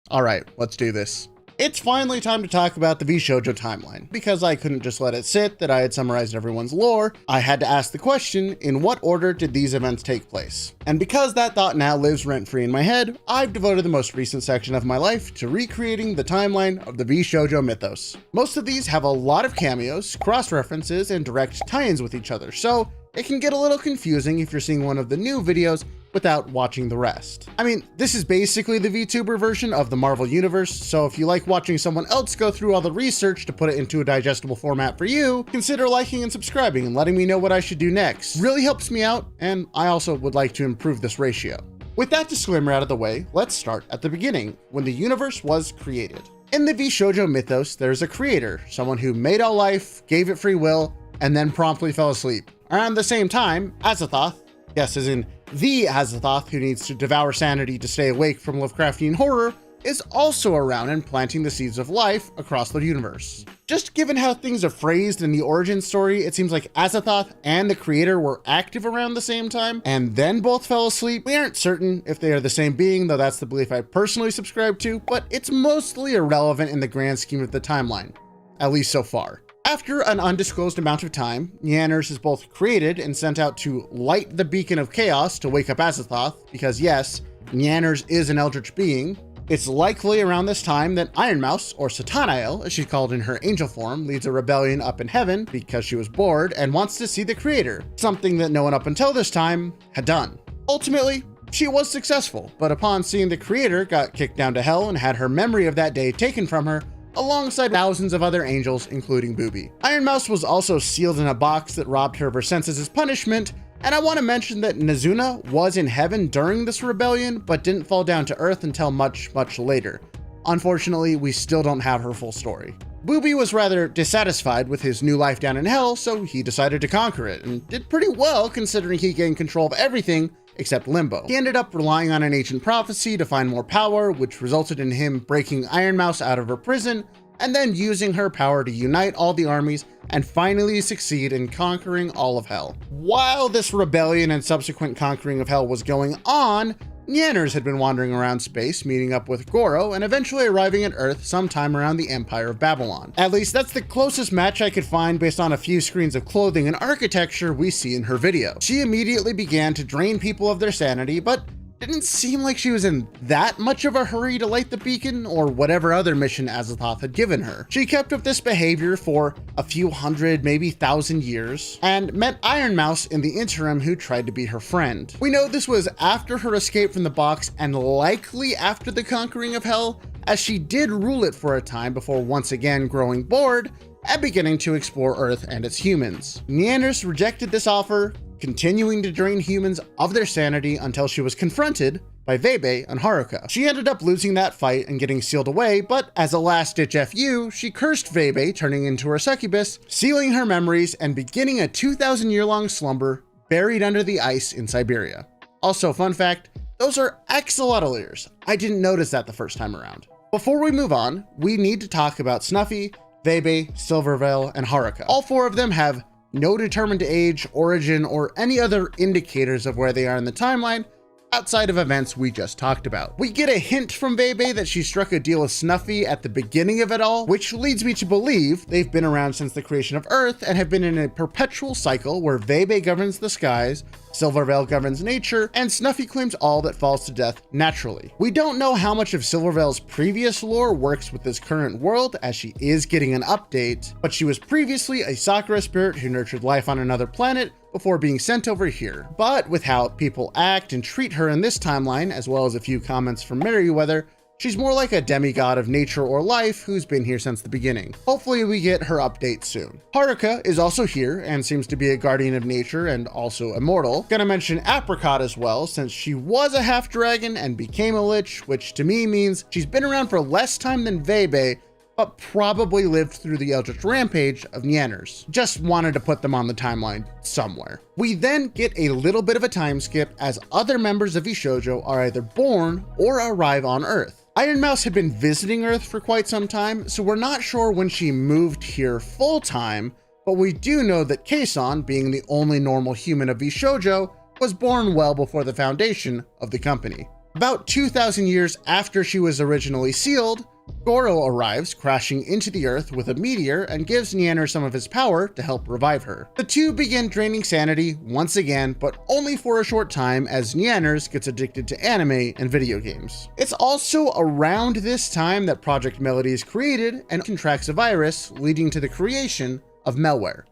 Alright, let's do this. It's finally time to talk about the Vshojo timeline. Because I couldn't just let it sit that I had summarized everyone's lore, I had to ask the question, in what order did these events take place? And because that thought now lives rent-free in my head, I've devoted the most recent section of my life to recreating the timeline of the Vshojo mythos. Most of these have a lot of cameos, cross-references, and direct tie-ins with each other, so it can get a little confusing if you're seeing one of the new videos without watching the rest. I mean, this is basically the Vtuber version of the Marvel Universe, so if you like watching someone else go through all the research to put it into a digestible format for you, consider liking and subscribing and letting me know what I should do next. Really helps me out, and I also would like to improve this ratio. With that disclaimer out of the way, let's start at the beginning, when the universe was created. In the Vshojo mythos, there's a creator, someone who made all life, gave it free will, and then promptly fell asleep. Around the same time, Azathoth, yes, as in the Azathoth who needs to devour sanity to stay awake from Lovecraftian horror, is also around and planting the seeds of life across the universe. Just given how things are phrased in the origin story, it seems like Azathoth and the creator were active around the same time, and then both fell asleep. We aren't certain if they are the same being, though that's the belief I personally subscribe to, but it's mostly irrelevant in the grand scheme of the timeline, at least so far. After an undisclosed amount of time, Nyanners is both created and sent out to light the beacon of chaos to wake up Azathoth, because yes, Nyanners is an eldritch being. It's likely around this time that Ironmouse, or Satanael, as she's called in her angel form, leads a rebellion up in heaven because she was bored and wants to see the creator, something that no one up until this time had done. Ultimately, she was successful, but upon seeing the creator, got kicked down to hell and had her memory of that day taken from her, alongside thousands of other angels, including Booby. Ironmouse was also sealed in a box that robbed her of her senses as punishment, and I want to mention that Nazuna was in heaven during this rebellion, but didn't fall down to earth until much later. Unfortunately, we still don't have her full story. Booby was rather dissatisfied with his new life down in hell, so he decided to conquer it, and did pretty well considering he gained control of everything except Limbo. He ended up relying on an ancient prophecy to find more power, which resulted in him breaking Ironmouse out of her prison, and then using her power to unite all the armies and finally succeed in conquering all of Hell. While this rebellion and subsequent conquering of Hell was going on, Nyanners had been wandering around space, meeting up with Goro, and eventually arriving at Earth sometime around the Empire of Babylon. At least that's the closest match I could find based on a few screens of clothing and architecture we see in her video. She immediately began to drain people of their sanity, but didn't seem like she was in that much of a hurry to light the beacon or whatever other mission Azathoth had given her. She kept up this behavior for a few hundred, maybe 1,000 years, and met Ironmouse in the interim, who tried to be her friend. We know this was after her escape from the box and likely after the conquering of Hell, as she did rule it for a time before once again growing bored and beginning to explore Earth and its humans. Nyanners rejected this offer, continuing to drain humans of their sanity until she was confronted by Vebe and Haruka. She ended up losing that fight and getting sealed away, but as a last-ditch FU, she cursed Vebe, turning into her succubus, sealing her memories and beginning a 2,000-year-long slumber buried under the ice in Siberia. Also, fun fact, those are axolotl ears. I didn't notice that the first time around. Before we move on, we need to talk about Snuffy, Vebe, Silverveil, and Haruka. All four of them have no determined age, origin, or any other indicators of where they are in the timeline outside of events we just talked about. We get a hint from Vebe that she struck a deal with Snuffy at the beginning of it all, which leads me to believe they've been around since the creation of Earth and have been in a perpetual cycle where Vebe governs the skies, Silverveil governs nature, and Snuffy claims all that falls to death naturally. We don't know how much of Silverveil's previous lore works with this current world, as she is getting an update, but she was previously a Sakura spirit who nurtured life on another planet before being sent over here. But with how people act and treat her in this timeline, as well as a few comments from Merryweather, she's more like a demigod of nature or life who's been here since the beginning. Hopefully we get her update soon. Haruka is also here and seems to be a guardian of nature and also immortal. Gonna mention Apricot as well, since she was a half dragon and became a lich, which to me means she's been around for less time than Vebe, but probably lived through the Eldritch Rampage of Nyanners. Just wanted to put them on the timeline somewhere. We then get a little bit of a time skip as other members of Vshojo are either born or arrive on Earth. Ironmouse had been visiting Earth for quite some time, so we're not sure when she moved here full time, but we do know that Kason, being the only normal human of Vshojo, was born well before the foundation of the company. About 2,000 years after she was originally sealed, Goro arrives, crashing into the Earth with a meteor and gives Nyanner some of his power to help revive her. The two begin draining sanity once again, but only for a short time as Nyanner gets addicted to anime and video games. It's also around this time that Project Melody is created and contracts a virus, leading to the creation of malware.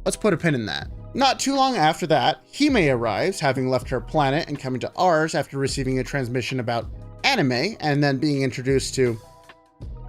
Let's put a pin in that. Not too long after that, Hime arrives, having left her planet and coming to ours after receiving a transmission about anime and then being introduced to,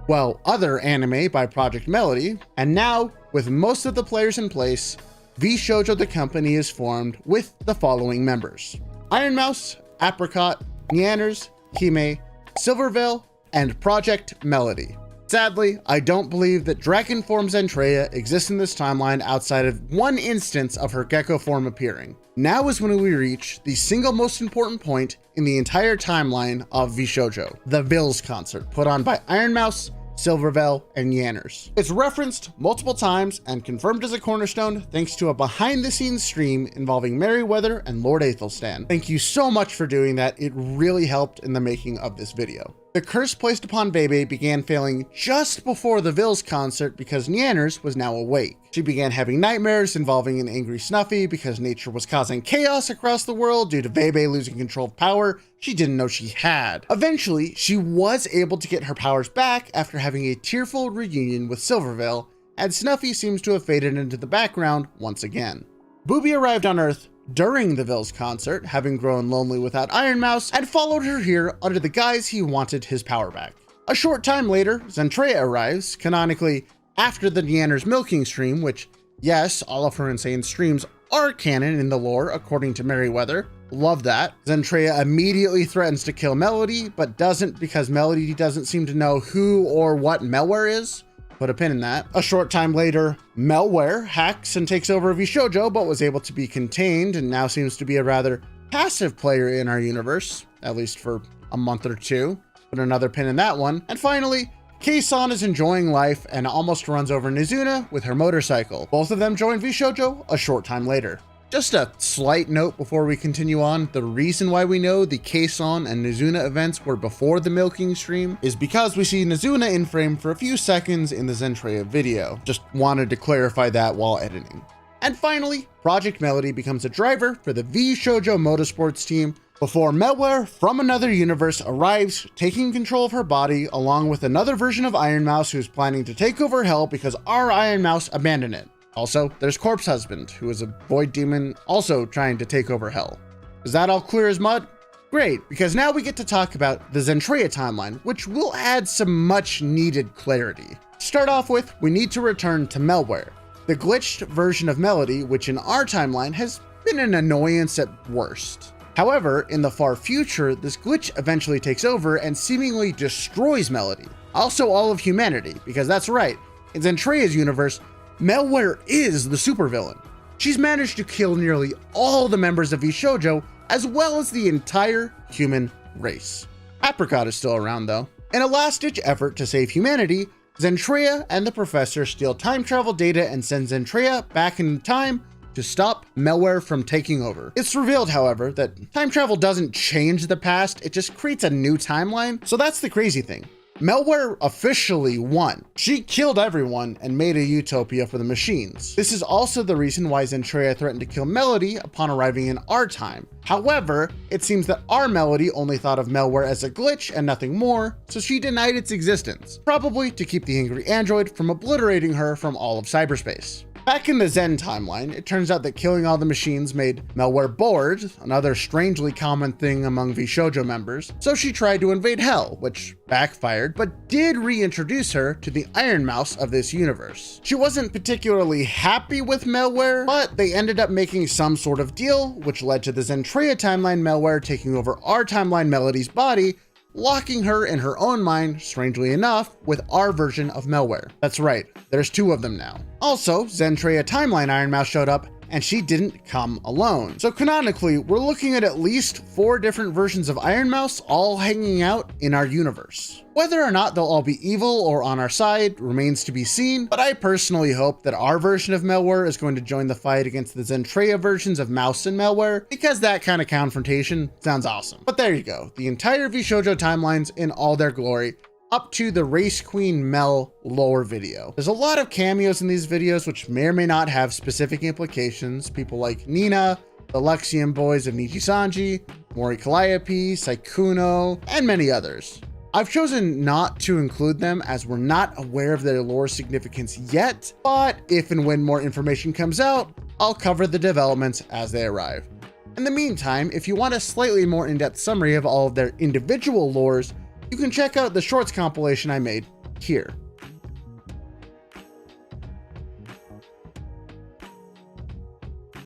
well, other anime by Project Melody. And now, with most of the players in place, Vshojo the company is formed with the following members: Iron Mouse, Apricot, Nyanner, Hime, Silverveil, and Project Melody. Sadly, I don't believe that Dragon form Zentria exists in this timeline outside of one instance of her gecko form appearing. Now is when we reach the single most important point in the entire timeline of Vshojo, the Vils concert put on by Iron Mouse, Silverveil, and Nyanner. It's referenced multiple times and confirmed as a cornerstone thanks to a behind-the-scenes stream involving Merryweather and Lord Aethelstan. Thank you so much for doing that. It really helped in the making of this video. The curse placed upon Bebe began failing just before the Vils concert because Nyanner was now awake. She began having nightmares involving an angry Snuffy because nature was causing chaos across the world due to Bebe losing control of power she didn't know she had. Eventually, she was able to get her powers back after having a tearful reunion with Silverveil, and Snuffy seems to have faded into the background once again. Booby arrived on Earth during the Vils concert, having grown lonely without Iron Mouse, and followed her here under the guise he wanted his power back. A short time later, Zentria arrives, canonically after the Nyanner's milking stream, which, yes, all of her insane streams are canon in the lore according to Merryweather. Love that. Zentria immediately threatens to kill Melody, but doesn't because Melody doesn't seem to know who or what malware is. Put a pin in that. A short time later, malware hacks and takes over Vshojo, but was able to be contained and now seems to be a rather passive player in our universe, at least for a month or two. Put another pin in that one. And finally, Kei-san is enjoying life and almost runs over Nizuna with her motorcycle. Both of them join Vshojo a short time later. Just a slight note before we continue on, the reason why we know the Kei-san and Nizuna events were before the milking stream is because we see Nizuna in frame for a few seconds in the Zentria video. Just wanted to clarify that while editing. And finally, Project Melody becomes a driver for the Vshojo Motorsports team before malware from another universe arrives, taking control of her body along with another version of Iron Mouse who's planning to take over Hell because our Iron Mouse abandoned it. Also, there's Corpse Husband, who is a void demon also trying to take over Hell. Is that all clear as mud? Great, because now we get to talk about the Zentria timeline, which will add some much needed clarity. To start off with, we need to return to malware, the glitched version of Melody, which in our timeline has been an annoyance at worst. However, in the far future, this glitch eventually takes over and seemingly destroys Melody. Also all of humanity, because that's right, in Zentria's universe, malware is the supervillain. She's managed to kill nearly all the members of Vshojo, as well as the entire human race. Apricot is still around though. In a last-ditch effort to save humanity, Zentria and the professor steal time travel data and send Zentria back in time to stop malware from taking over. It's revealed, however, that time travel doesn't change the past, it just creates a new timeline. So that's the crazy thing. Malware officially won. She killed everyone and made a utopia for the machines. This is also the reason why Zentria threatened to kill Melody upon arriving in our time. However, it seems that our Melody only thought of malware as a glitch and nothing more, so she denied its existence, probably to keep the angry android from obliterating her from all of cyberspace. Back in the Zen timeline, it turns out that killing all the machines made malware bored, another strangely common thing among Vshojo members, so she tried to invade Hell, which backfired, but did reintroduce her to the Iron Mouse of this universe. She wasn't particularly happy with malware, but they ended up making some sort of deal, which led to the Zentria timeline malware taking over our timeline Melody's body, locking her in her own mind, strangely enough, with our version of malware. That's right, there's two of them now. Also, Zentria timeline Iron Mouse showed up and she didn't come alone. So canonically, we're looking at least 4 different versions of Iron Mouse all hanging out in our universe. Whether or not they'll all be evil or on our side remains to be seen, but I personally hope that our version of Malware is going to join the fight against the Zentria versions of Mouse and Malware, because that kind of confrontation sounds awesome. But there you go, the entire Vshojo timelines in all their glory, up to the Race Queen Mel lore video. There's a lot of cameos in these videos which may or may not have specific implications. People like Nina, the Luxian boys of Nijisanji, Mori Calliope, Saikuno, and many others. I've chosen not to include them as we're not aware of their lore significance yet, but if and when more information comes out, I'll cover the developments as they arrive. In the meantime, if you want a slightly more in-depth summary of all of their individual lores, you can check out the shorts compilation I made here.